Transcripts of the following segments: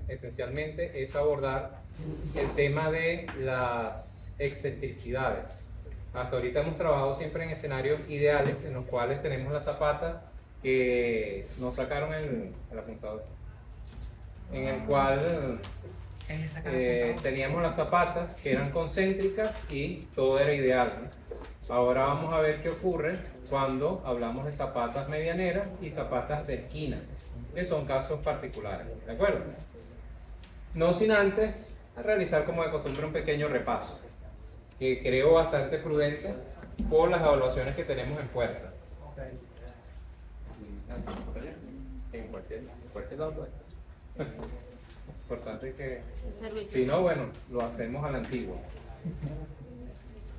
Esencialmente es abordar el tema de las excentricidades. Hasta ahorita hemos trabajado siempre en escenarios ideales en los cuales tenemos la zapata que nos sacaron el apuntador, en el cual teníamos las zapatas que eran concéntricas y todo era ideal, ¿no? Ahora vamos a ver qué ocurre cuando hablamos de zapatas medianeras y zapatas de esquinas, que son casos particulares, ¿de acuerdo? No sin antes realizar como de costumbre un pequeño repaso, que creo bastante prudente por las evaluaciones que tenemos en puerta. En cualquier lado. Importante que, si no, bueno, lo hacemos a la antigua.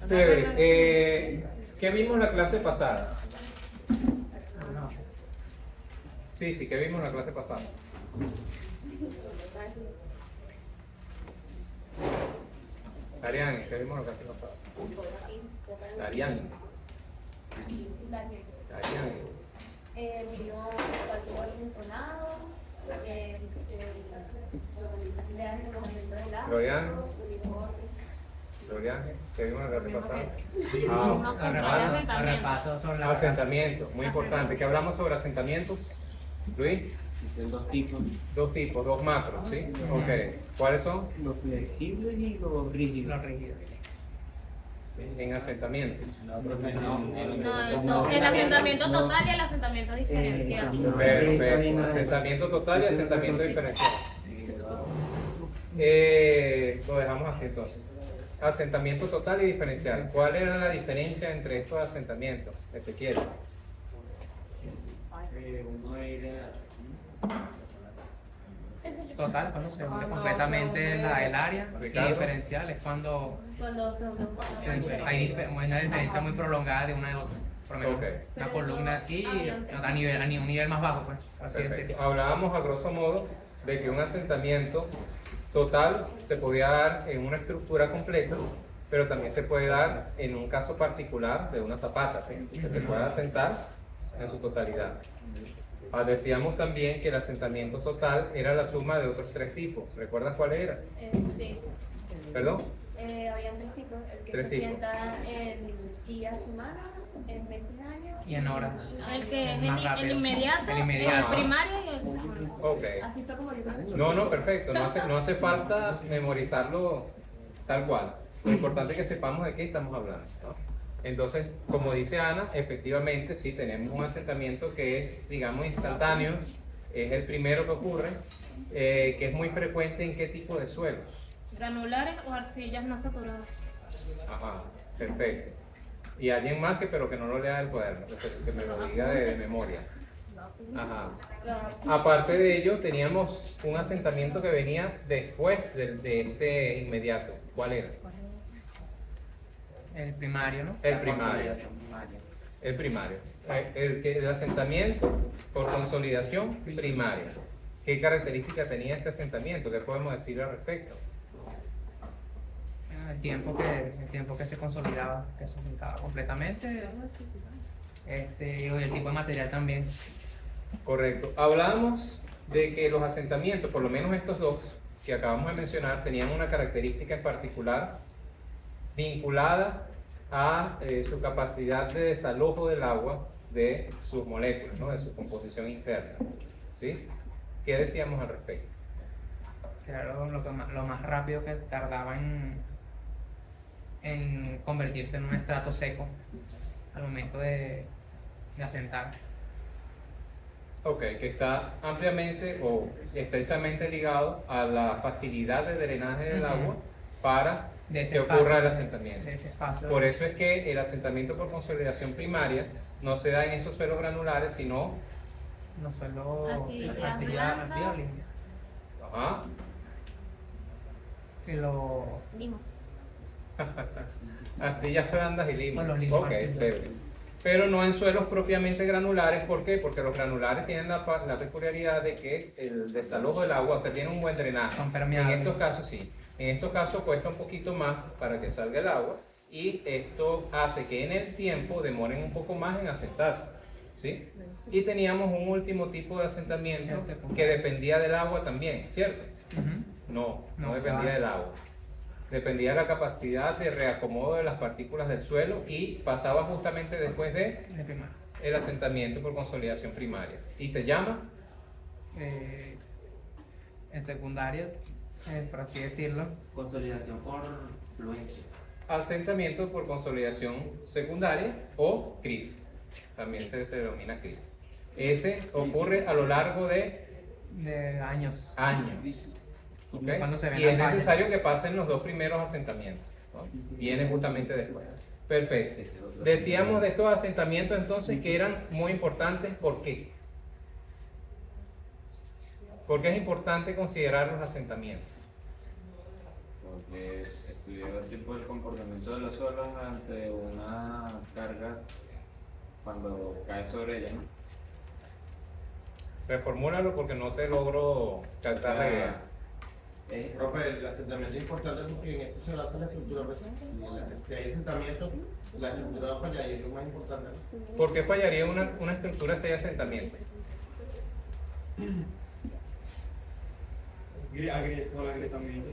¿Qué vimos la clase pasada? Sí, ¿qué vimos la clase pasada? Ariane, ¿qué vimos la clase pasada? Ariane. Vino calculo funcionado, Gloriane, ¿qué vimos la clase pasada? Repaso son las asentamientos, muy importante. ¿Qué hablamos sobre asentamientos? Luis. Dos tipos. Dos macros, ¿sí? Ok. ¿Cuáles son? Los flexibles y los rígidos. En asentamiento. No, el asentamiento total y el asentamiento diferencial. Perfecto. Asentamiento total y asentamiento diferencial. Lo dejamos así entonces. Asentamiento total y diferencial. ¿Cuál era la diferencia entre estos asentamientos, Ezequiel? Uno era total, cuando se une completamente el área, y diferencial es cuando hay una diferencia muy prolongada de una de otra. Por lo menos una columna aquí a un nivel más bajo, pues. Así decirlo. Hablábamos a grosso modo de que un asentamiento total se podía dar en una estructura completa, pero también se puede dar en un caso particular de una zapata, ¿sí? Que se pueda asentar en su totalidad. Decíamos también que el asentamiento total era la suma de otros tres tipos. ¿Recuerdas cuál era? Sí. ¿Perdón? Habían tres tipos. El que Tres se tipos. sienta en días, semanas, en meses, años. Y en horas. El que es Más rápido. el inmediato, El inmediato. el primario y el segundo. Ok. Así fue como yo. No, perfecto. No hace falta memorizarlo tal cual. Lo importante es que sepamos de qué estamos hablando, ¿no? Entonces, como dice Ana, efectivamente sí tenemos un asentamiento que es, digamos, instantáneo, es el primero que ocurre, que es muy frecuente en qué tipo de suelos. Granulares o arcillas no saturadas. Ajá, perfecto. Y alguien más pero que no lo lea del cuaderno, que me lo diga de memoria. Ajá. Aparte de ello, teníamos un asentamiento que venía después de este inmediato. ¿Cuál era? El primario, ¿no? El primario. El primario. El asentamiento por consolidación primaria. ¿Qué característica tenía este asentamiento? ¿Qué podemos decir al respecto? El tiempo que se consolidaba, que se asentaba completamente, y el tipo de material también. Correcto. Hablábamos de que los asentamientos, por lo menos estos dos que acabamos de mencionar, tenían una característica en particular vinculada a su capacidad de desalojo del agua de sus moléculas, ¿no? De su composición interna, ¿sí? ¿Qué decíamos al respecto? Que era lo más rápido que tardaba en convertirse en un estrato seco al momento de asentar. Ok, que está ampliamente o estrechamente ligado a la facilidad de drenaje del agua para que ocurra el asentamiento. Por eso es que el asentamiento por consolidación primaria no se da en esos suelos granulares, sino los suelos arcillas limpia. Ajá. Y los arcillas blandas y limas. Los limos, ok, arcillas. chévere. Pero no en suelos propiamente granulares. ¿Por qué? Porque los granulares tienen la peculiaridad de que el desalojo del agua, o sea, tiene un buen drenaje. Son permeables. En estos casos sí. En estos casos cuesta un poquito más para que salga el agua y esto hace que en el tiempo demoren un poco más en asentarse, ¿sí? Y teníamos un último tipo de asentamiento que dependía del agua también, ¿cierto? No dependía del agua. Dependía de la capacidad de reacomodo de las partículas del suelo y pasaba justamente después de el asentamiento por consolidación primaria. ¿Y se llama? En secundaria, por así decirlo. Consolidación por fluencia. Asentamiento por consolidación secundaria o CRIP. También se denomina CRIP. Ese ocurre a lo largo de años. ¿Okay? Cuando se ven Y es las necesario que pasen los dos primeros asentamientos, ¿no? Viene justamente después. Perfecto. Decíamos de estos asentamientos entonces que eran muy importantes. ¿Por qué? ¿Por qué es importante considerar los asentamientos? Porque estudió el tipo del comportamiento de los suelos ante una carga cuando cae sobre ella, ¿no? Reformúlalo porque no te logro captar la idea. Profe, el asentamiento es importante porque en eso se basa la estructura. Pues, si hay asentamiento, la estructura va a fallar y es lo más importante. ¿Por qué fallaría una estructura si hay asentamiento? Agrietamiento.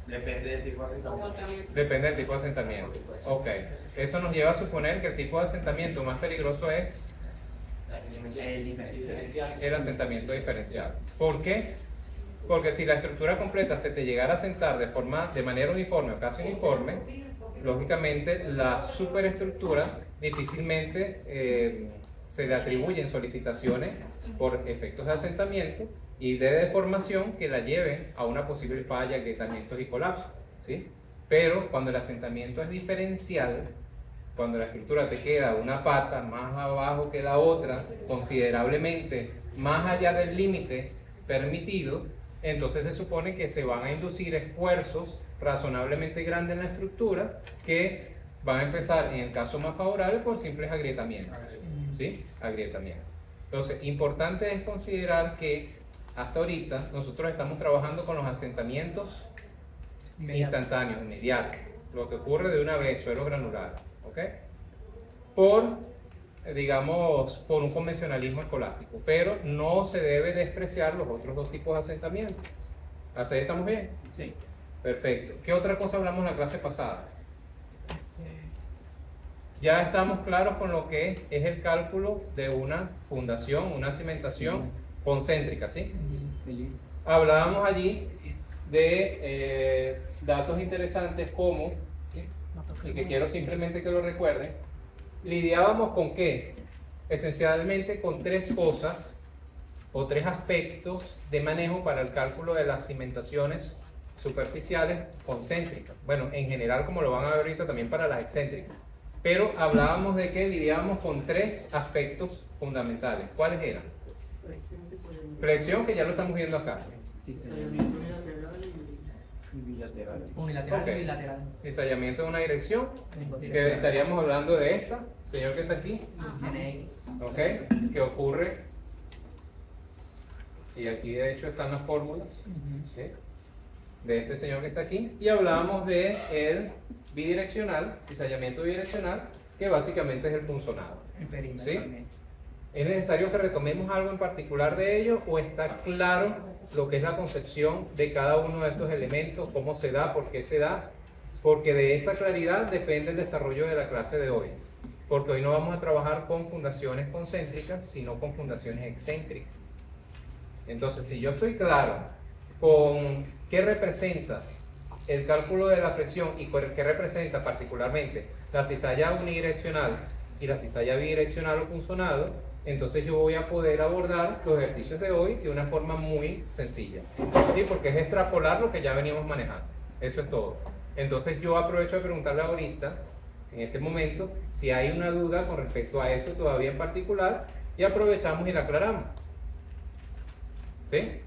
Depende del tipo de asentamiento. Depende del tipo de asentamiento. Ok. Eso nos lleva a suponer que el tipo de asentamiento más peligroso es el asentamiento diferencial. ¿Por qué? Porque si la estructura completa se te llegara a asentar de manera uniforme o casi uniforme, lógicamente la superestructura difícilmente se le atribuyen solicitaciones por efectos de asentamiento y de deformación que la lleven a una posible falla, agrietamientos y colapso, ¿sí? Pero cuando el asentamiento es diferencial, cuando la estructura te queda una pata más abajo que la otra, considerablemente más allá del límite permitido, entonces se supone que se van a inducir esfuerzos razonablemente grandes en la estructura que van a empezar, en el caso más favorable, por simples agrietamientos, ¿sí? Agrietamientos. Entonces, importante es considerar que hasta ahorita nosotros estamos trabajando con los asentamientos instantáneos, inmediatos, lo que ocurre de una vez, suelo granular, ¿ok? Digamos, por un convencionalismo escolástico, pero no se debe despreciar los otros dos tipos de asentamientos. ¿Hasta ahí estamos bien? Sí. Perfecto. ¿Qué otra cosa hablamos en la clase pasada? Ya estamos claros con lo que es el cálculo de una fundación, una cimentación concéntrica, ¿sí? Hablábamos allí de datos interesantes como, y que quiero simplemente que lo recuerden, lidiábamos con qué? Esencialmente con tres cosas o tres aspectos de manejo para el cálculo de las cimentaciones superficiales concéntricas. Bueno, en general, como lo van a ver ahorita, también para las excéntricas. Pero hablábamos de que lidiábamos con tres aspectos fundamentales. ¿Cuáles eran? Flexión, que ya lo estamos viendo acá. Unilateral Ok. y bilateral. Cizallamiento en una dirección, que estaríamos hablando de esta, señor que está aquí, ¿ok? Que ocurre, y aquí de hecho están las fórmulas, ¿sí? De este señor que está aquí, y hablábamos de el bidireccional, cizallamiento bidireccional, que básicamente es el punzonado, El perímetro ¿sí? también. ¿Es necesario que retomemos algo en particular de ello o está claro lo que es la concepción de cada uno de estos elementos, cómo se da, por qué se da? Porque de esa claridad depende el desarrollo de la clase de hoy. Porque hoy no vamos a trabajar con fundaciones concéntricas, sino con fundaciones excéntricas. Entonces, si yo estoy claro con qué representa el cálculo de la flexión y qué representa particularmente la cizalla unidireccional y la cizalla bidireccional o punzonado, entonces yo voy a poder abordar los ejercicios de hoy de una forma muy sencilla, ¿sí? Porque es extrapolar lo que ya venimos manejando. Eso es todo. Entonces yo aprovecho de preguntarle ahorita, en este momento, si hay una duda con respecto a eso todavía en particular, y aprovechamos y la aclaramos. ¿Sí?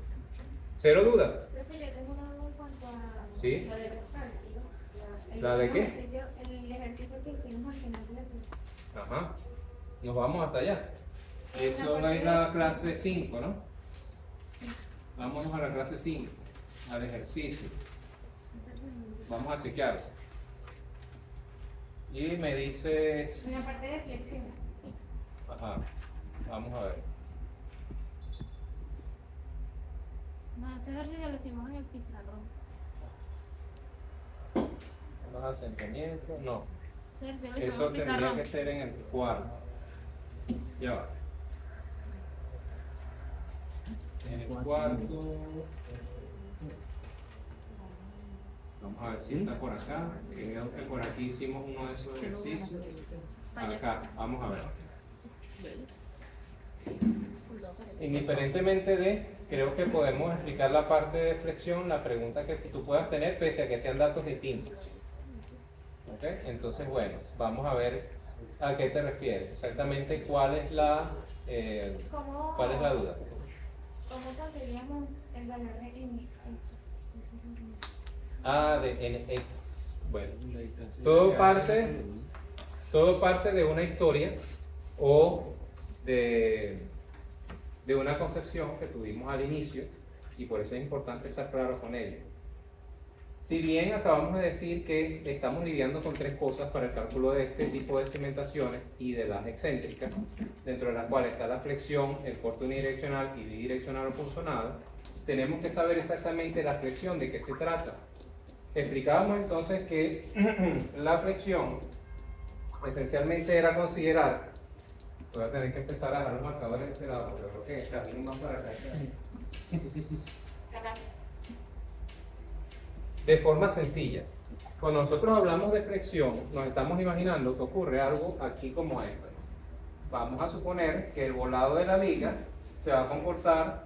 ¿Cero dudas? Profe, yo tengo una duda en cuanto a ¿Sí? lo de los cálculos. ¿La de qué? El ejercicio que hicimos al final de la clase. Ajá. Nos vamos hasta allá. Eso es la clase 5, ¿no? Vámonos a la clase 5, al ejercicio. Vamos a chequear. Y me dices... En la parte de flexión. Ajá, vamos a ver. No, ese ejercicio lo hicimos en el pizarrón. Los asentamientos, no. Ese ejercicio lo hicimos Eso en el tendría pizarrón. que ser en el cuarto. Ya va. En el cuarto. Vamos a ver si está por acá. Creo que por aquí hicimos uno de esos ejercicios. Acá, vamos a ver. Indiferentemente de, creo que podemos explicar la parte de flexión, la pregunta que tú puedas tener, pese a que sean datos distintos. ¿Ok? Entonces, bueno, vamos a ver a qué te refieres. Exactamente cuál es la duda. ¿Cómo conseguiríamos el valor de n? De nx. Bueno, todo parte de una historia o de una concepción que tuvimos al inicio, y por eso es importante estar claro con ello. Si bien acabamos de decir que estamos lidiando con tres cosas para el cálculo de este tipo de cimentaciones y de las excéntricas, dentro de las cuales está la flexión, el corte unidireccional y bidireccional o punzonado, tenemos que saber exactamente la flexión, de qué se trata. Explicábamos entonces que la flexión esencialmente era considerar, voy a tener que empezar a dejar los marcadores de este lado, pero creo que camino más para acá. De forma sencilla, cuando nosotros hablamos de flexión, nos estamos imaginando que ocurre algo aquí como esto. Vamos a suponer que el volado de la viga se va a comportar,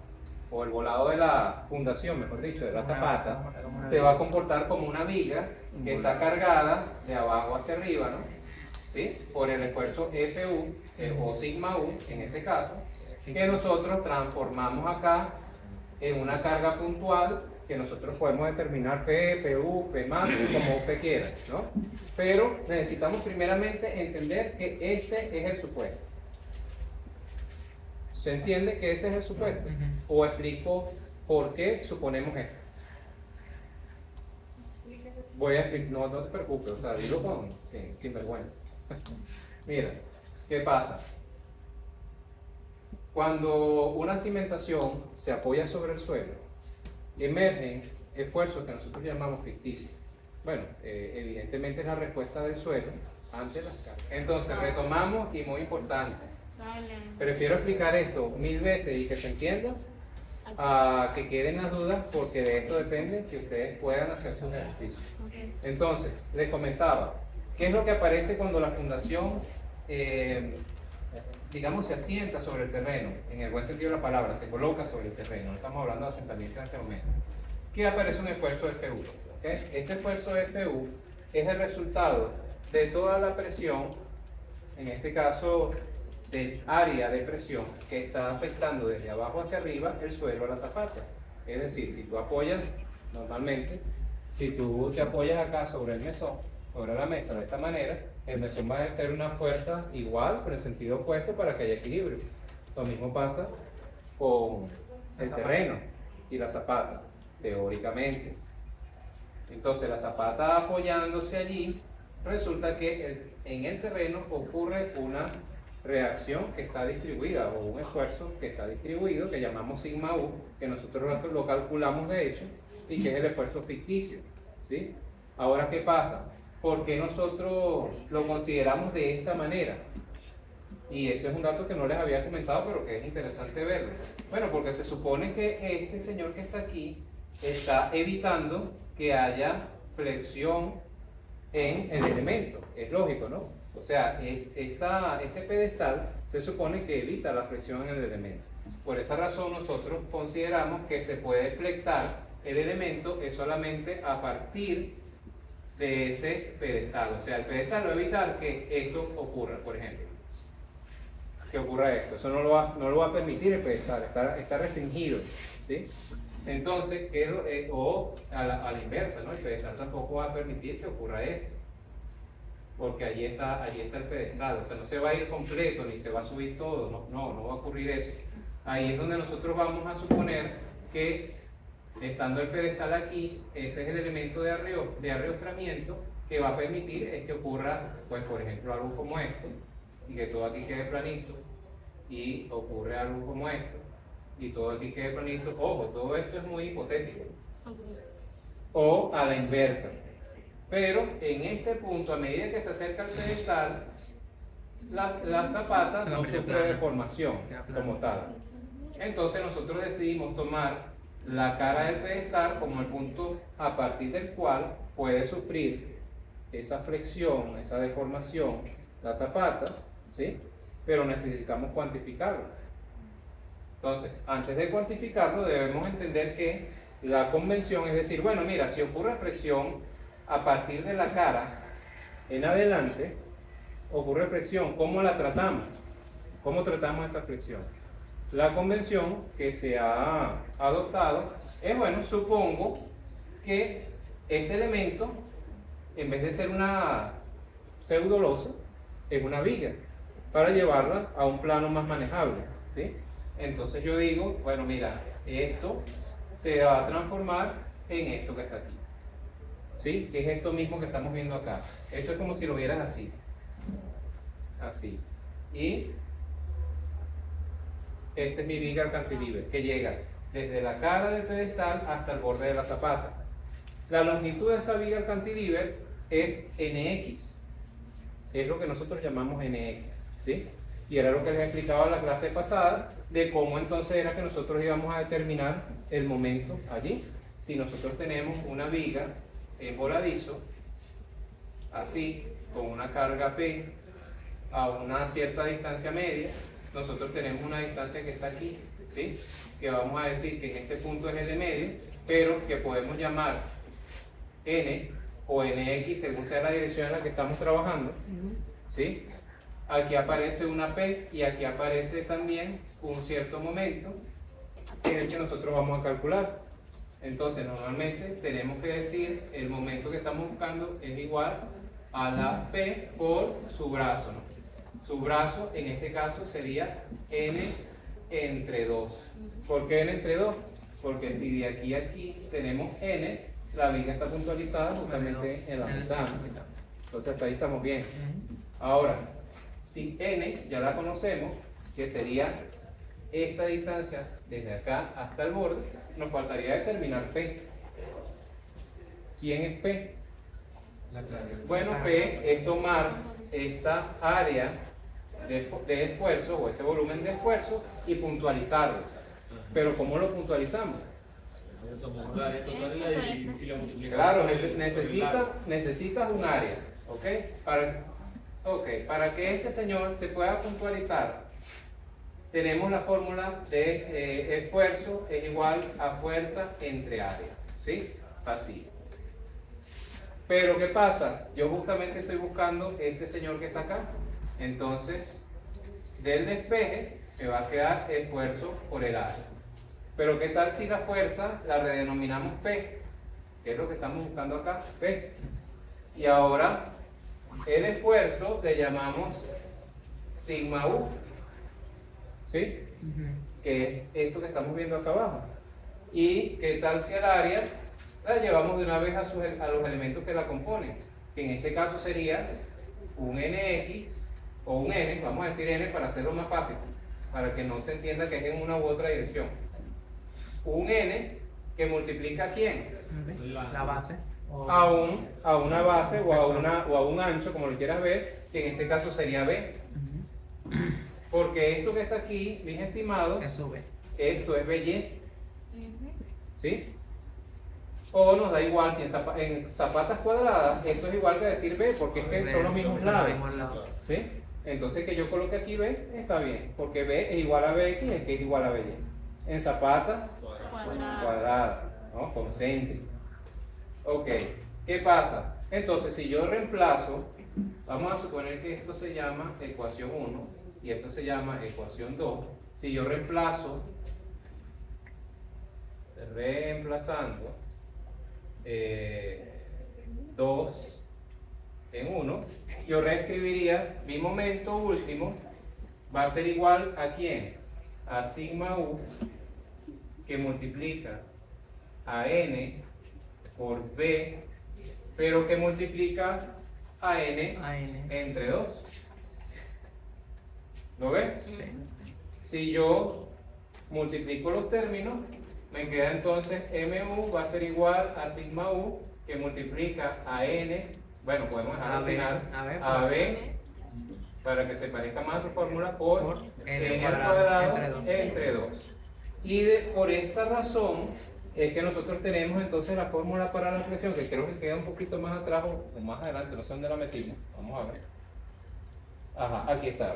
o el volado de la fundación, mejor dicho, de la zapata, se va a comportar como una viga que está cargada de abajo hacia arriba, ¿no? ¿Sí? Por el esfuerzo FU o sigma U, en este caso, que nosotros transformamos acá en una carga puntual que nosotros podemos determinar P, PU, P max, como usted quiera, ¿no? Pero necesitamos primeramente entender que este es el supuesto. ¿Se entiende que ese es el supuesto? ¿O explico por qué suponemos esto? Voy a explicar, no te preocupes, o sea, dilo sin vergüenza. Mira, ¿qué pasa? Cuando una cimentación se apoya sobre el suelo, emergen esfuerzos que nosotros llamamos ficticios. Bueno, evidentemente es la respuesta del suelo ante las cargas. Entonces, retomamos, y muy importante, prefiero explicar esto 1000 veces y que se entienda, a que queden las dudas, porque de esto depende que ustedes puedan hacer sus ejercicios. Entonces, les comentaba, ¿qué es lo que aparece cuando la fundación, digamos, se asienta sobre el terreno? En el buen sentido de la palabra, se coloca sobre el terreno. No estamos hablando de asentamiento en este momento. ¿Qué aparece? Un esfuerzo FU. ¿Okay? Este esfuerzo FU es el resultado de toda la presión, en este caso del área de presión que está afectando desde abajo hacia arriba el suelo a la zapata. Es decir, si tú apoyas, normalmente, si tú te apoyas acá sobre el mesón, sobre la mesa de esta manera, el mesón va a ejercer una fuerza igual, pero en sentido opuesto, para que haya equilibrio. Lo mismo pasa con el terreno y la zapata, teóricamente. Entonces, la zapata apoyándose allí, resulta que en el terreno ocurre una reacción que está distribuida, o un esfuerzo que está distribuido, que llamamos sigma U, que nosotros lo calculamos de hecho, y que es el esfuerzo ficticio, ¿sí? Ahora, ¿qué pasa? ¿Por qué nosotros lo consideramos de esta manera? Y ese es un dato que no les había comentado, pero que es interesante verlo. Bueno, porque se supone que este señor que está aquí está evitando que haya flexión en el elemento. Es lógico, ¿no? O sea, este pedestal se supone que evita la flexión en el elemento. Por esa razón nosotros consideramos que se puede flectar el elemento es solamente a partir de ese pedestal. O sea, el pedestal va a evitar que esto ocurra, por ejemplo. Que ocurra esto. Eso no lo va a permitir el pedestal, está restringido, ¿sí? Entonces, o a la inversa, ¿no? El pedestal tampoco va a permitir que ocurra esto, porque allí está el pedestal. O sea, no se va a ir completo ni se va a subir todo, no va a ocurrir eso. Ahí es donde nosotros vamos a suponer que, estando el pedestal aquí, ese es el elemento de arrastramiento que va a permitir es que ocurra, pues por ejemplo, algo como esto, y que todo aquí quede planito, y ocurre algo como esto, y todo aquí quede planito. Ojo, todo esto es muy hipotético. O a la inversa. Pero en este punto, a medida que se acerca al pedestal, la zapata no sufre deformación como tal. Entonces nosotros decidimos tomar la cara del pedestal como el punto a partir del cual puede sufrir esa flexión, esa deformación, la zapata, ¿sí? Pero necesitamos cuantificarlo. Entonces, antes de cuantificarlo, debemos entender que la convención es decir, bueno, mira, si ocurre flexión a partir de la cara en adelante, ocurre flexión, ¿cómo la tratamos? ¿Cómo tratamos esa flexión? La convención que se ha adoptado es, bueno, supongo que este elemento, en vez de ser una pseudolosa, es una viga, para llevarla a un plano más manejable, ¿sí? Entonces yo digo, bueno, mira, esto se va a transformar en esto que está aquí, ¿sí? Que es esto mismo que estamos viendo acá. Esto es como si lo vieras así, así. Y este es mi viga cantilever, que llega desde la cara del pedestal hasta el borde de la zapata. La longitud de esa viga cantilever es NX, es lo que nosotros llamamos NX, ¿sí? Y era lo que les explicaba en la clase pasada, de cómo entonces era que nosotros íbamos a determinar el momento allí. Si nosotros tenemos una viga en voladizo, así, con una carga P, a una cierta distancia media, nosotros tenemos una distancia que está aquí, ¿sí? Que vamos a decir que en este punto es L medio, pero que podemos llamar N o NX según sea la dirección en la que estamos trabajando, ¿sí? Aquí aparece una P y aquí aparece también un cierto momento que es el que nosotros vamos a calcular. Entonces normalmente tenemos que decir el momento que estamos buscando es igual a la P por su brazo, ¿no? Su brazo en este caso sería N entre 2. ¿Por qué N entre 2? Porque si de aquí a aquí tenemos N, la viga está puntualizada justamente en la mitad. Entonces hasta ahí estamos bien. Ahora, si N ya la conocemos, que sería esta distancia desde acá hasta el borde, nos faltaría determinar P. ¿Quién es P? Bueno, P es tomar esta área de esfuerzo o ese volumen de esfuerzo y puntualizarlo. Pero ¿cómo lo puntualizamos? Claro, necesitas un área, ¿ok? Para que este señor se pueda puntualizar, tenemos la fórmula de esfuerzo es igual a fuerza entre área, ¿sí? Así. Pero ¿qué pasa? Yo justamente estoy buscando este señor que está acá. Entonces, del despeje me va a quedar esfuerzo por el área. Pero ¿qué tal si la fuerza la redenominamos P? Que es lo que estamos buscando acá, P. Y ahora el esfuerzo le llamamos sigma U, ¿sí? Que es esto que estamos viendo acá abajo. ¿Y qué tal si el área la llevamos de una vez a los elementos que la componen? Que en este caso sería un NX o un N, vamos a decir N para hacerlo más fácil, para que no se entienda que es en una u otra dirección. Un N que multiplica ¿a quién? La base. A una base o a un ancho, como lo quieras ver, que en este caso sería B. Porque esto que está aquí, mis estimados, esto es BY. ¿Sí? O nos da igual, si en zapatas cuadradas, esto es igual que decir B, porque es que son los mismos lados. ¿Sí? Entonces que yo coloque aquí B, está bien, porque B es igual a BX, es que es igual a BY. En zapatas cuadradas, ¿no? Concéntrico. Ok, ¿qué pasa? Entonces, si yo reemplazo, vamos a suponer que esto se llama ecuación 1 y esto se llama ecuación 2. Si yo reemplazando 2 en 1, yo reescribiría mi momento último, va a ser igual a ¿quién? A sigma U, que multiplica a N por B pero que multiplica a n AN. entre 2. ¿Lo ves? Sí. Si yo multiplico los términos, me queda entonces mu va a ser igual a sigma u, que multiplica a n, bueno, podemos dejar al final, a b, para que se parezca más a tu fórmula, por n al cuadrado entre 2. Y por esta razón es que nosotros tenemos entonces la fórmula para la flexión, que creo que queda un poquito más atrás o más adelante, no sé dónde la metimos, vamos a ver. Ajá, aquí está.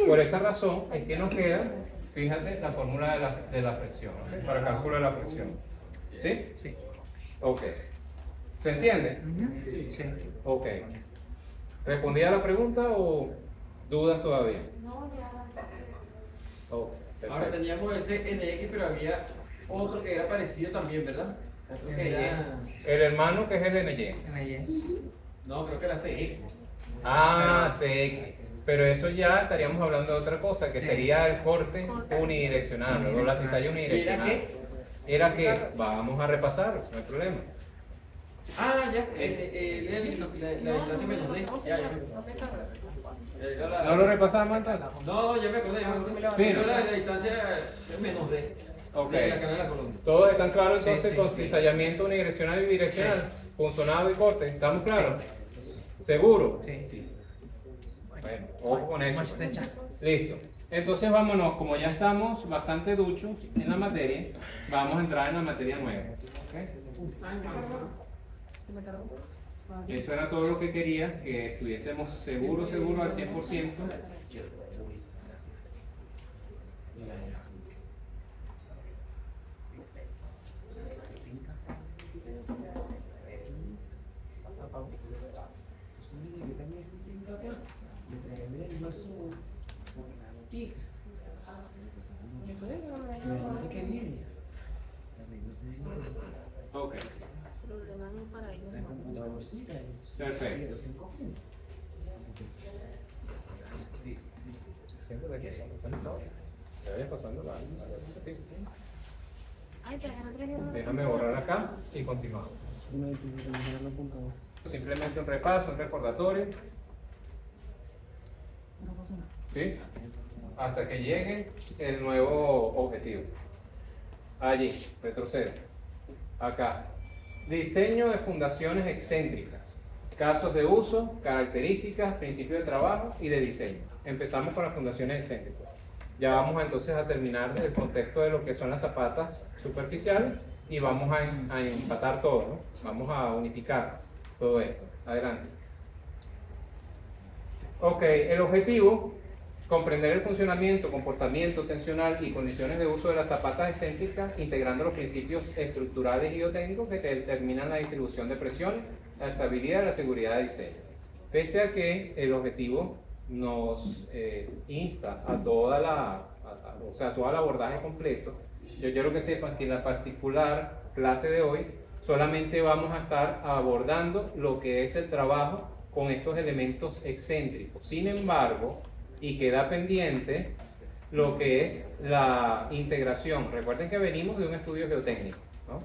Por esa razón es que nos queda, fíjate, la fórmula de la flexión, ¿ok? Para cálculo de la flexión. ¿Sí? Sí. Ok. ¿Se entiende? Sí. Ok. ¿Respondí a la pregunta o dudas todavía? No, ya. Oh, Ahora perfecto. teníamos ese NX, pero había otro que era parecido también, ¿verdad? Creo que era... El hermano que es el NY. NY. No, creo que era CX. Ah, CX. Pero eso ya estaríamos hablando de otra cosa, que Sí. sería el corte unidireccional, o la cizalla unidireccional. ¿Era qué? Era que vamos a repasar, no hay problema. Ah, ya, la distancia menos D. Ya, ya me acordé. Era la- ¿No lo repasamos entonces? No, ya me acordé. Mira. Era la distancia menos D. Ok. De la cadena de la columna. ¿Todos están claros entonces Sí, con sí. cizallamiento unidireccional y bidireccional? Punzonado y corte, ¿estamos claros? ¿Seguro? Sí. Bueno, ojo con eso. Más estrecha. Listo. Entonces vámonos, como ya estamos bastante duchos en la materia, vamos a entrar en la materia nueva. ¿Ok? Eso era todo lo que quería, que estuviésemos seguros al 100%. Ok, perfecto. Déjame borrar acá y continuamos. Simplemente un repaso, un recordatorio. ¿Sí? Hasta que llegue el nuevo objetivo. Allí, retrocede. Acá. Diseño de fundaciones excéntricas. Casos de uso, características, principios de trabajo y de diseño. Empezamos con las fundaciones excéntricas. Ya vamos entonces a terminar el contexto de lo que son las zapatas superficiales y vamos a empatar todo, ¿no? Vamos a unificar todo esto. Adelante. Ok, el objetivo, comprender el funcionamiento, comportamiento tensional y condiciones de uso de las zapatas excéntricas, integrando los principios estructurales y geotécnicos que determinan la distribución de presiones, la estabilidad y la seguridad de diseño. Pese a que el objetivo nos insta a todo el abordaje completo, yo quiero que sepan que en la particular clase de hoy solamente vamos a estar abordando lo que es el trabajo con estos elementos excéntricos. Sin embargo, y queda pendiente lo que es la integración. Recuerden que venimos de un estudio geotécnico, ¿no?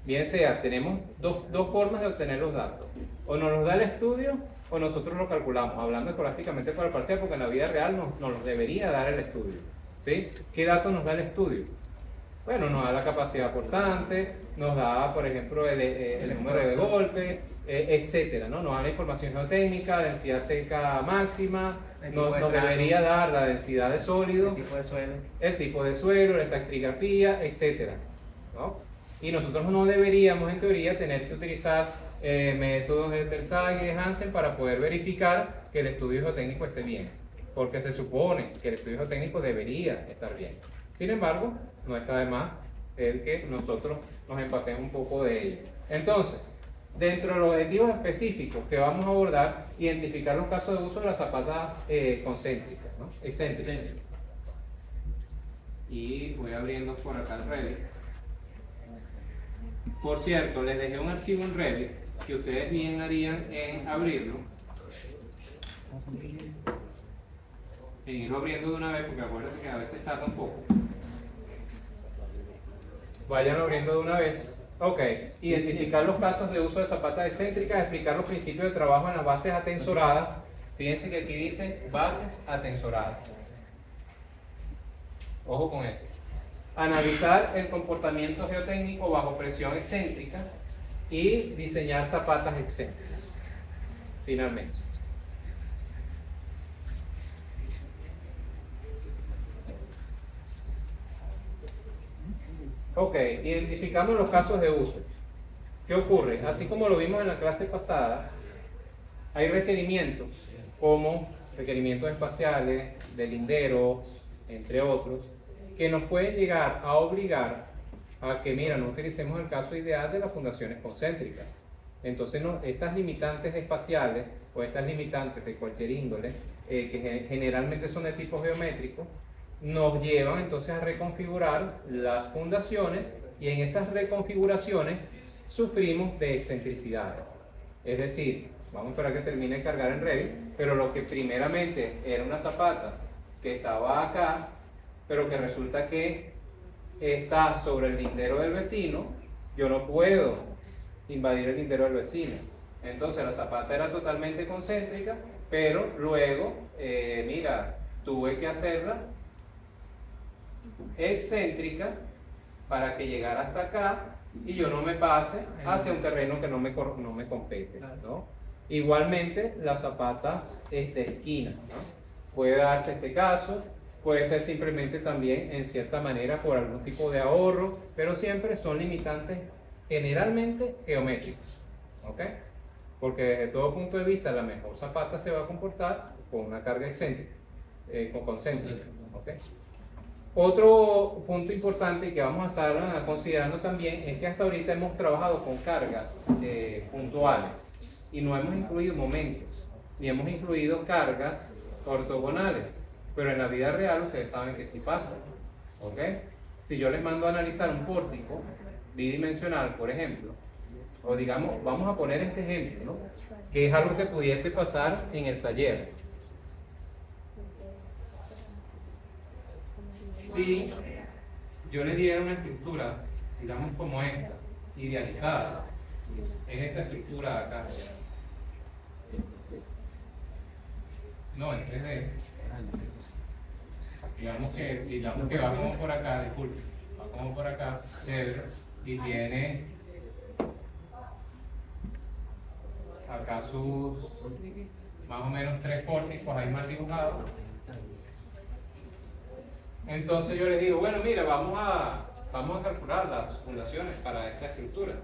Bien sea, tenemos dos formas de obtener los datos. O nos los da el estudio o nosotros lo calculamos, hablando escolásticamente para el parcial, porque en la vida real nos los debería dar el estudio. ¿Sí? ¿Qué datos nos da el estudio? Bueno, nos da la capacidad portante, nos da, por ejemplo, el número de golpe, etcétera, ¿no? Nos da la información geotécnica, densidad seca máxima, nos debería dar la densidad de sólido, el tipo de suelo, la estratigrafía, etcétera, ¿no? Y nosotros no deberíamos, en teoría, tener que utilizar métodos de Terzaghi y de Hansen para poder verificar que el estudio geotécnico esté bien, porque se supone que el estudio geotécnico debería estar bien. Sin embargo, no está de más el que nosotros nos empapemos un poco de ello. Entonces, dentro de los objetivos específicos que vamos a abordar, identificar los casos de uso de las zapatas concéntricas, ¿no? Excéntricas. Y voy abriendo por acá el Revit. Por cierto, les dejé un archivo en Revit que ustedes bien harían en abrirlo. En irlo abriendo de una vez, porque acuérdense que a veces tarda un poco. Vayan abriendo de una vez Ok, identificar los casos de uso de zapatas excéntricas, explicar los principios de trabajo en las bases atensoradas. Fíjense que aquí dice bases atensoradas. Ojo con esto. Analizar el comportamiento geotécnico bajo presión excéntrica y diseñar zapatas excéntricas. Finalmente. Ok, identificamos los casos de uso. ¿Qué ocurre? Así como lo vimos en la clase pasada, hay requerimientos como requerimientos espaciales, de lindero, entre otros, que nos pueden llegar a obligar a que, mira, no utilicemos el caso ideal de las fundaciones concéntricas. Entonces, estas limitantes espaciales o estas limitantes de cualquier índole, que generalmente son de tipo geométrico, nos llevan entonces a reconfigurar las fundaciones y en esas reconfiguraciones sufrimos de excentricidades. Es decir, vamos a esperar que termine de cargar en Revit, pero lo que primeramente era una zapata que estaba acá, pero que resulta que está sobre el lindero del vecino, yo no puedo invadir el lindero del vecino. Entonces la zapata era totalmente concéntrica, pero luego, mira, tuve que hacerla excéntrica para que llegara hasta acá y yo no me pase hacia un terreno que no me compete, ¿no? Igualmente las zapatas de esquina, ¿no? Puede darse este caso, puede ser simplemente también en cierta manera por algún tipo de ahorro, pero siempre son limitantes generalmente geométricos, ¿ok? Porque desde todo punto de vista la mejor zapata se va a comportar con una carga excéntrica, concéntrica, ¿ok? Otro punto importante que vamos a estar considerando también es que hasta ahorita hemos trabajado con cargas puntuales y no hemos incluido momentos, ni hemos incluido cargas ortogonales, pero en la vida real ustedes saben que sí pasa, ¿ok? Si yo les mando a analizar un pórtico bidimensional, por ejemplo, o digamos, vamos a poner este ejemplo, ¿no? Que es algo que pudiese pasar en el taller. Si yo le diera una estructura, digamos como esta, idealizada, es esta estructura de acá. No, en 3D. Digamos que va como por acá, disculpe, va como por acá, y tiene acá sus más o menos 3 pórticos ahí mal dibujados. Entonces yo les digo, bueno, mira, vamos a calcular las fundaciones para esta estructura.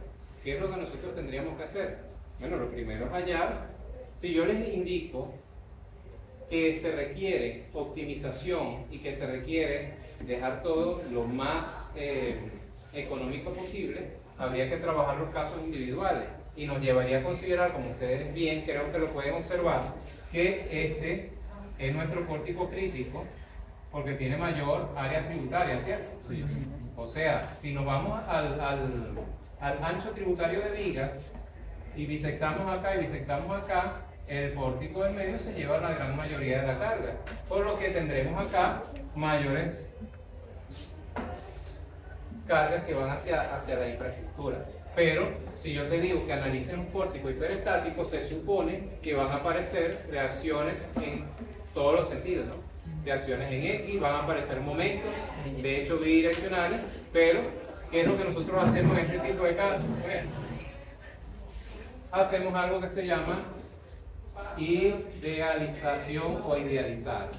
¿Qué es lo que nosotros tendríamos que hacer? Bueno, lo primero es hallar. Si yo les indico que se requiere optimización y que se requiere dejar todo lo más económico posible, habría que trabajar los casos individuales y nos llevaría a considerar, como ustedes bien creo que lo pueden observar, que este es nuestro pórtico crítico porque tiene mayor área tributaria, ¿cierto? Sí. O sea, si nos vamos al ancho tributario de vigas y bisectamos acá y bisectamos acá, el pórtico del medio se lleva la gran mayoría de la carga, por lo que tendremos acá mayores cargas que van hacia la infraestructura. Pero si yo te digo que analicen un pórtico hiperestático, se supone que van a aparecer reacciones en todos los sentidos, ¿no? Reacciones en X, van a aparecer momentos, de hecho bidireccionales, pero ¿qué es lo que nosotros hacemos en este tipo de casos? Bueno, hacemos algo que se llama idealización o idealizar.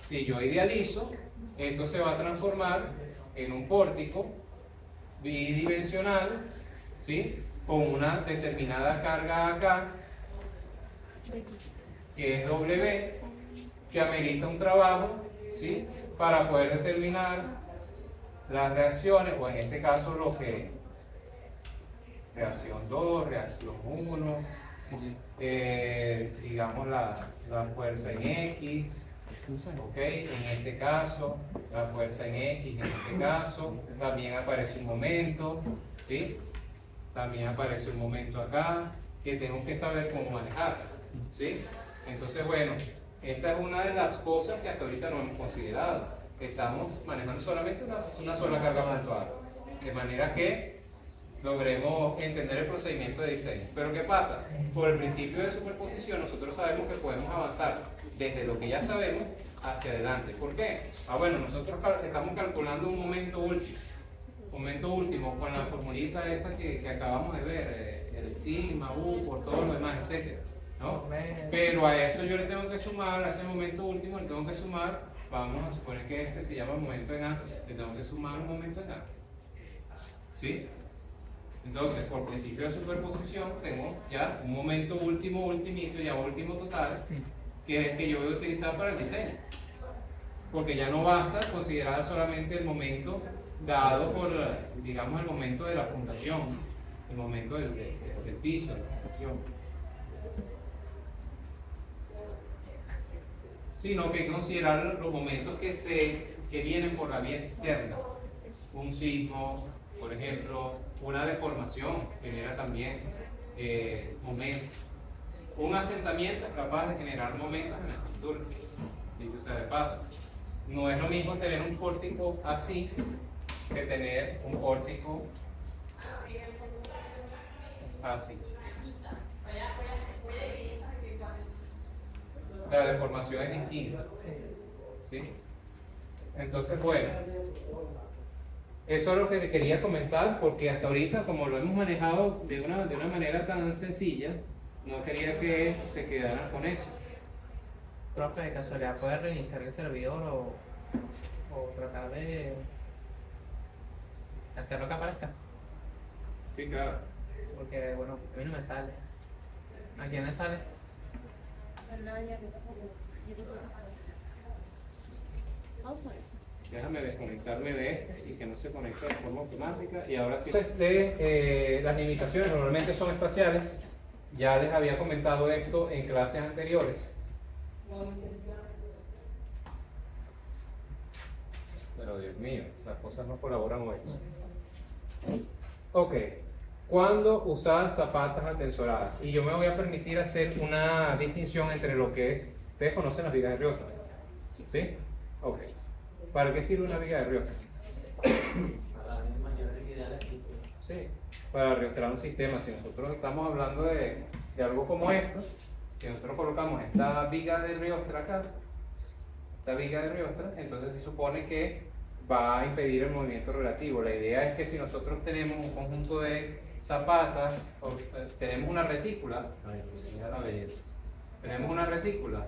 Si yo idealizo, esto se va a transformar en un pórtico bidimensional, ¿sí? Con una determinada carga acá, que es W, que amerita un trabajo, ¿sí? Para poder determinar las reacciones, o en este caso lo que reacción 2, reacción 1, digamos la fuerza en X, ok, en este caso la fuerza en X, en este caso también aparece un momento, ¿sí? También aparece un momento acá que tengo que saber cómo manejar, ¿sí? Entonces, bueno, esta es una de las cosas que hasta ahorita no hemos considerado. Estamos manejando solamente una sola carga puntual. De manera que logremos entender el procedimiento de diseño. Pero ¿qué pasa? Por el principio de superposición nosotros sabemos que podemos avanzar desde lo que ya sabemos hacia adelante. ¿Por qué? Bueno, nosotros estamos calculando un momento último con la formulita esa que acabamos de ver, el sigma, U, por todo lo demás, etc. ¿no? Pero a eso yo le tengo que sumar, a ese momento último le tengo que sumar, vamos a suponer que este se llama momento en A, le tengo que sumar un momento en A. ¿Sí? Entonces, por principio de superposición, tengo ya un momento último, ultimito, ya último total, que es el que yo voy a utilizar para el diseño. Porque ya no basta considerar solamente el momento dado por, digamos, el momento de la fundación, el momento del piso, de la fundación. Sino que hay que considerar los momentos que vienen por la vía externa. Un sismo, por ejemplo, una deformación genera también momentos. Un asentamiento es capaz de generar momentos en la estructura, dicho sea de paso. No es lo mismo tener un pórtico así que tener un pórtico así. La deformación es distinta. ¿Sí? Entonces, bueno, eso es lo que quería comentar, porque hasta ahorita, como lo hemos manejado de una manera tan sencilla, no quería que se quedaran con eso. Profe, de casualidad, ¿puede reiniciar el servidor o tratar de hacerlo que aparezca? Sí, claro. Porque, bueno, a mí no me sale. ¿A quién le sale? Déjame desconectarme de este y que no se conecte de forma automática. Y ahora sí. Entonces, las limitaciones normalmente son espaciales. Ya les había comentado esto en clases anteriores. Pero Dios mío, las cosas no colaboran hoy. Ok. ¿Cuándo usar zapatas atensoradas? Y yo me voy a permitir hacer una distinción entre lo que es... ¿Ustedes conocen las vigas de Rioja? ¿Sí? Ok. ¿Para qué sirve una viga de Rioja? Para darle mayor rigidez a la estructura. Sí, para reostrar un sistema. Si nosotros estamos hablando de algo como esto, si nosotros colocamos esta viga de riostra acá, entonces se supone que va a impedir el movimiento relativo. La idea es que si nosotros tenemos un conjunto de zapatas, tenemos una retícula, mira la belleza, tenemos una retícula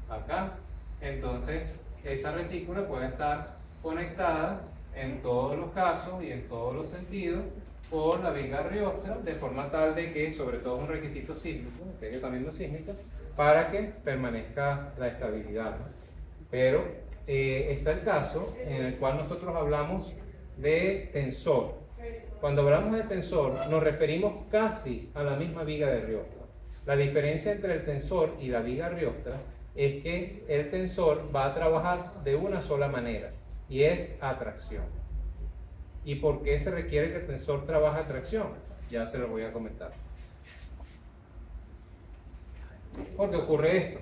acá, entonces esa retícula puede estar conectada en todos los casos y en todos los sentidos por la viga riostra, de forma tal de que, sobre todo un requisito sísmico, que es también lo sísmica, para que permanezca la estabilidad. Pero está el caso en el cual nosotros hablamos de tensor. Cuando hablamos de tensor nos referimos casi a la misma viga de riostra. La diferencia entre el tensor y la viga riostra es que el tensor va a trabajar de una sola manera, y es atracción. ¿Y por qué se requiere que el tensor trabaje atracción? Ya se lo voy a comentar. Porque ocurre esto.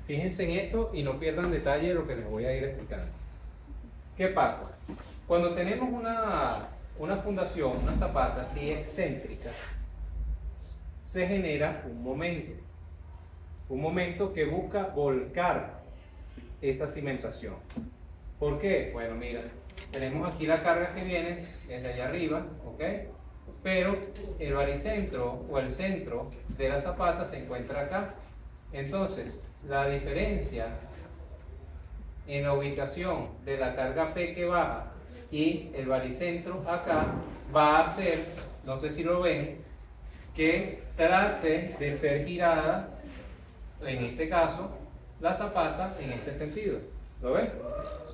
Fíjense en esto y no pierdan detalle de lo que les voy a ir explicando. ¿Qué pasa? Cuando tenemos una fundación, una zapata así excéntrica, se genera un momento que busca volcar esa cimentación. ¿Por qué? Bueno, mira, tenemos aquí la carga que viene desde allá arriba, ¿ok? Pero el baricentro o el centro de la zapata se encuentra acá. Entonces, la diferencia en la ubicación de la carga P que baja y el baricentro acá va a hacer, no sé si lo ven, que trate de ser girada, en este caso, la zapata en este sentido. ¿Lo ven?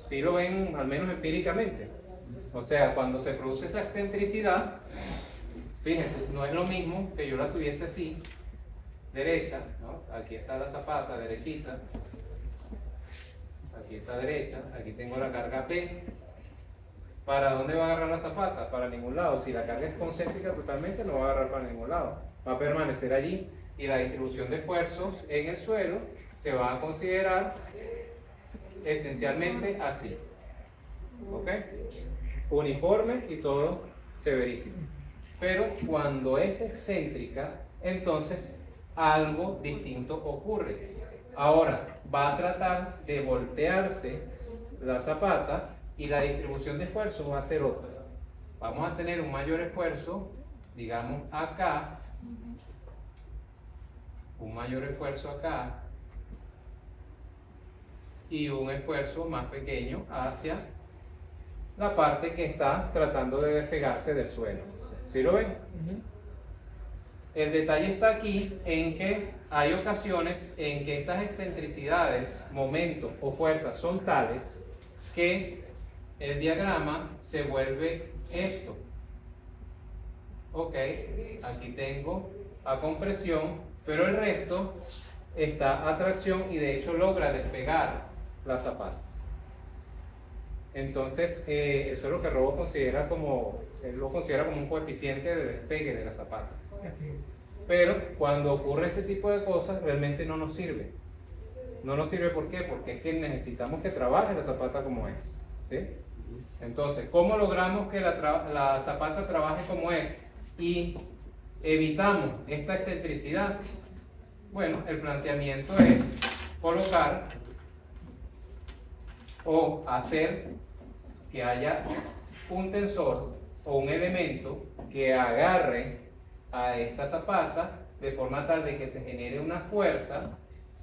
Sí lo ven, al menos empíricamente. O sea, cuando se produce esta excentricidad, fíjense, no es lo mismo que yo la tuviese así, derecha, ¿no? Aquí está la zapata, derechita. Aquí está derecha, aquí tengo la carga P. ¿Para dónde va a agarrar la zapata? Para ningún lado. Si la carga es concéntrica totalmente, no va a agarrar para ningún lado. Va a permanecer allí. Y la distribución de esfuerzos en el suelo se va a considerar esencialmente así. ¿Ok? Uniforme y todo severísimo. Pero cuando es excéntrica, entonces algo distinto ocurre. Ahora va a tratar de voltearse la zapata y la distribución de esfuerzo va a ser otra. Vamos a tener un mayor esfuerzo, digamos acá, un mayor esfuerzo acá y un esfuerzo más pequeño hacia la parte que está tratando de despegarse del suelo. ¿Sí lo ven? El detalle está aquí en que hay ocasiones en que estas excentricidades, momentos o fuerzas son tales que el diagrama se vuelve esto. Ok, aquí tengo a compresión, pero el resto está a tracción y de hecho logra despegar la zapata. Entonces, eso es lo que Robo considera como, él lo considera como un coeficiente de despegue de la zapata. Pero cuando ocurre este tipo de cosas, realmente no nos sirve. No nos sirve, ¿por qué? Porque es que necesitamos que trabaje la zapata como es. ¿Sí? Entonces, ¿cómo logramos que la zapata trabaje como es y evitamos esta excentricidad? Bueno, el planteamiento es colocar o hacer que haya un tensor o un elemento que agarre a esta zapata de forma tal de que se genere una fuerza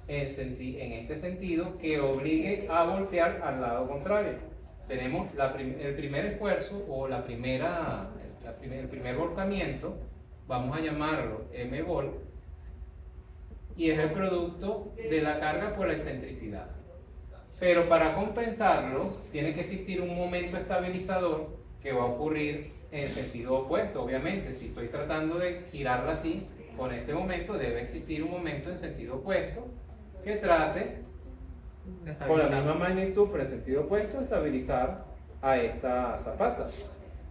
en este sentido que obligue a voltear al lado contrario. Tenemos el primer esfuerzo o el primer volcamiento, vamos a llamarlo m volt, y es el producto de la carga por la excentricidad. Pero para compensarlo tiene que existir un momento estabilizador que va a ocurrir en el sentido opuesto. Obviamente, si estoy tratando de girarla así, con este momento debe existir un momento en sentido opuesto que trate, con la misma magnitud pero en sentido opuesto, de estabilizar a esta zapata.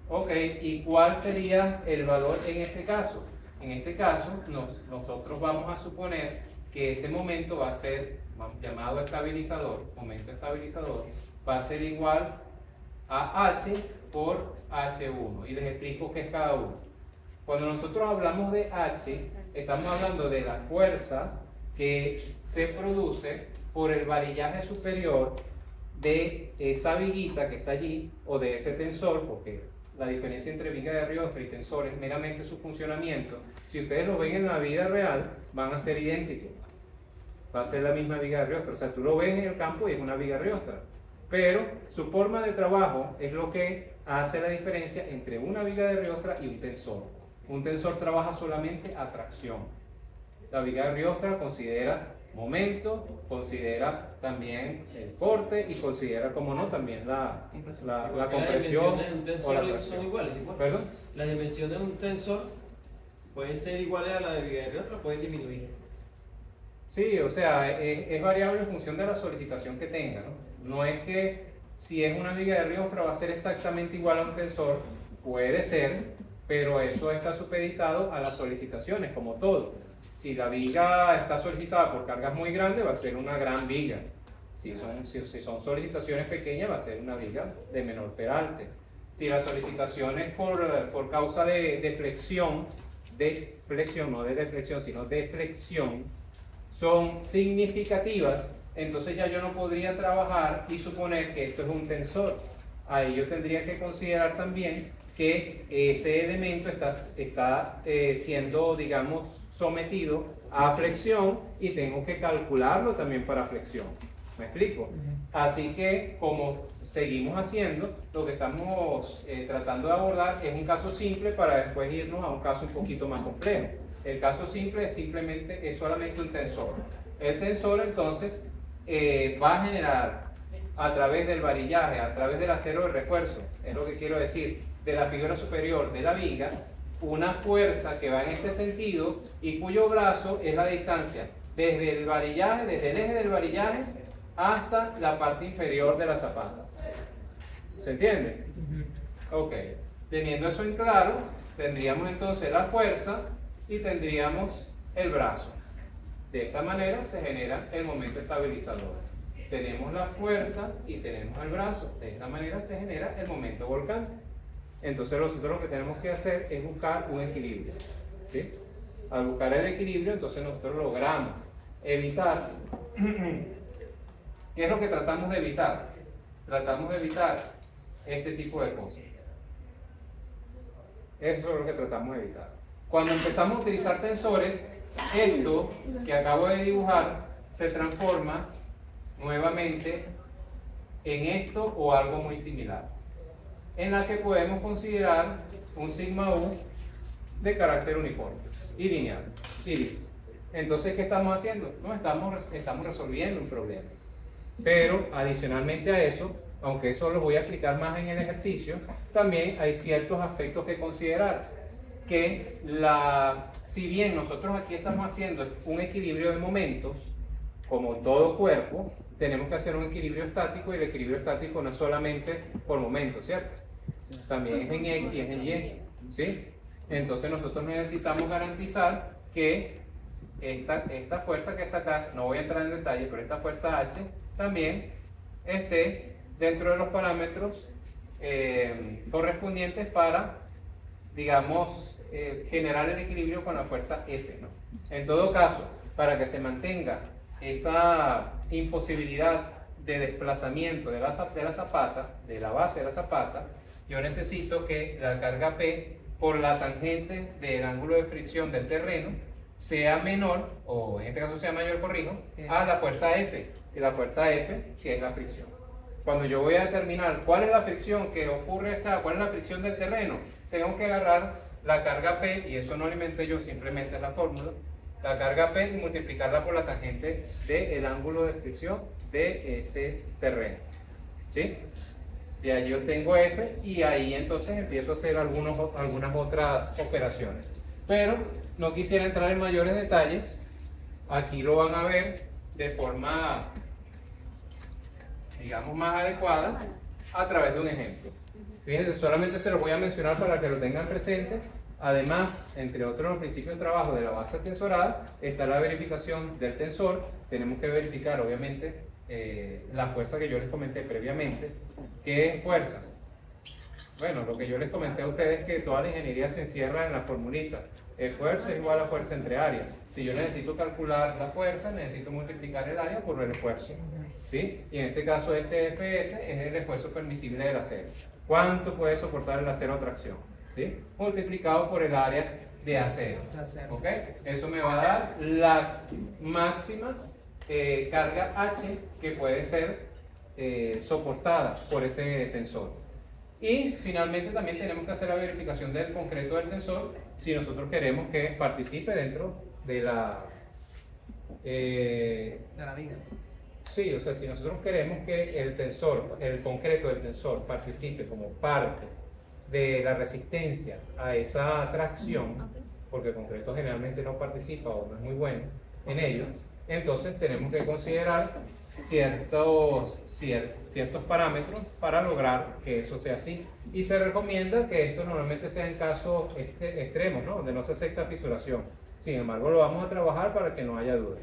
Ok, ¿y cuál sería el valor en este caso? En este caso, nosotros vamos a suponer que ese momento va a ser llamado estabilizador, momento estabilizador, va a ser igual a H por H1. Y les explico qué es cada uno. Cuando nosotros hablamos de H, estamos hablando de la fuerza que se produce por el varillaje superior de esa viguita que está allí, o de ese tensor, porque la diferencia entre viga de Ariosto y tensor es meramente su funcionamiento. Si ustedes lo ven en la vida real, van a ser idénticos. Va a ser la misma viga de Ariosto. O sea, tú lo ves en el campo y es una viga de Ariosto. Pero su forma de trabajo es lo que hace la diferencia entre una viga de Ariosto y un tensor. Un tensor trabaja solamente a tracción. La viga de Ariosto considera momento, considera también el porte y considera, como no, también la compresión o la tracción. Son iguales, igual. ¿Perdón? Las dimensiones de un tensor pueden ser iguales a la de viga de Ariosto, pueden disminuir. Sí, o sea, es variable en función de la solicitación que tenga, ¿no? No es que si es una viga de Ariosto va a ser exactamente igual a un tensor, puede ser, pero eso está supeditado a las solicitaciones, como todo. Si la viga está solicitada por cargas muy grandes, va a ser una gran viga. Si son solicitaciones pequeñas, va a ser una viga de menor peralte. Si las solicitaciones por causa de flexión, no de deflexión, sino de flexión, son significativas, entonces ya yo no podría trabajar y suponer que esto es un tensor. Ahí yo tendría que considerar también que ese elemento está siendo, digamos, sometido a flexión y tengo que calcularlo también para flexión. ¿Me explico? Así que, como seguimos haciendo, lo que estamos tratando de abordar es un caso simple para después irnos a un caso un poquito más complejo. El caso simple es solamente un tensor. El tensor, entonces, va a generar a través del varillaje, a través del acero de refuerzo, es lo que quiero decir, de la figura superior de la viga, una fuerza que va en este sentido y cuyo brazo es la distancia desde el varillaje, desde el eje del varillaje hasta la parte inferior de la zapata. ¿Se entiende? Ok. Teniendo eso en claro, tendríamos entonces la fuerza y tendríamos el brazo. De esta manera se genera el momento estabilizador. tenemos la fuerza y tenemos el brazo. De esta manera se genera el momento volcante. Entonces nosotros lo que tenemos que hacer es buscar un equilibrio, ¿sí? Al buscar el equilibrio, entonces nosotros logramos evitar. ¿Qué es lo que tratamos de evitar? Tratamos de evitar este tipo de cosas. Eso es lo que tratamos de evitar. Cuando empezamos a utilizar tensores, esto que acabo de dibujar se transforma nuevamente en esto o algo muy similar, en la que podemos considerar un sigma U de carácter uniforme y lineal. Entonces, ¿qué estamos haciendo? No, estamos resolviendo un problema. Pero adicionalmente a eso, aunque eso lo voy a explicar más en el ejercicio, también hay ciertos aspectos que considerar. Que si bien nosotros aquí estamos haciendo un equilibrio de momentos, como todo cuerpo, tenemos que hacer un equilibrio estático, y el equilibrio estático no es solamente por momentos, ¿cierto? También es en X y es en Y, ¿sí? Entonces nosotros necesitamos garantizar que esta fuerza que está acá, no voy a entrar en detalle, pero esta fuerza H también esté dentro de los parámetros correspondientes para, digamos, generar el equilibrio con la fuerza F, ¿no? En todo caso, para que se mantenga esa imposibilidad de desplazamiento de la zapata, de la base de la zapata, yo necesito que la carga P por la tangente del ángulo de fricción del terreno sea menor, o en este caso sea mayor, corrijo, a la fuerza F, y la fuerza F que es la fricción. Cuando yo voy a determinar cuál es la fricción que ocurre acá, cuál es la fricción del terreno, tengo que agarrar la carga P, y eso no lo inventé yo, simplemente es la fórmula, la carga P, y multiplicarla por la tangente del ángulo de fricción de ese terreno, ¿sí? De ahí yo tengo F, y ahí entonces empiezo a hacer algunas otras operaciones. Pero no quisiera entrar en mayores detalles, aquí lo van a ver de forma, digamos, más adecuada a través de un ejemplo. Fíjense, solamente se los voy a mencionar para que lo tengan presente. Además, entre otros principios de trabajo de la base tensorada, está la verificación del tensor. Tenemos que verificar, obviamente, la fuerza que yo les comenté previamente. ¿Qué es fuerza? Bueno, lo que yo les comenté a ustedes es que toda la ingeniería se encierra en la formulita. Esfuerzo es igual a fuerza entre área. Si yo necesito calcular la fuerza, necesito multiplicar el área por el esfuerzo, ¿sí? Y en este caso, este Fs es el esfuerzo permisible del acero. ¿Cuánto puede soportar el acero a tracción? ¿Sí? Multiplicado por el área de acero. ¿Ok? Eso me va a dar la máxima carga H que puede ser soportada por ese tensor. Y finalmente también tenemos que hacer la verificación del concreto del tensor si nosotros queremos que participe dentro de la viga. Sí, o sea, si nosotros queremos que el tensor, el concreto del tensor participe como parte de la resistencia a esa tracción, porque el concreto generalmente no participa o no es muy bueno en ello, entonces tenemos que considerar ciertos parámetros para lograr que eso sea así. Y se recomienda que esto normalmente sea en casos extremos, ¿no? Donde no se acepta fisuración. Sin embargo, lo vamos a trabajar para que no haya dudas.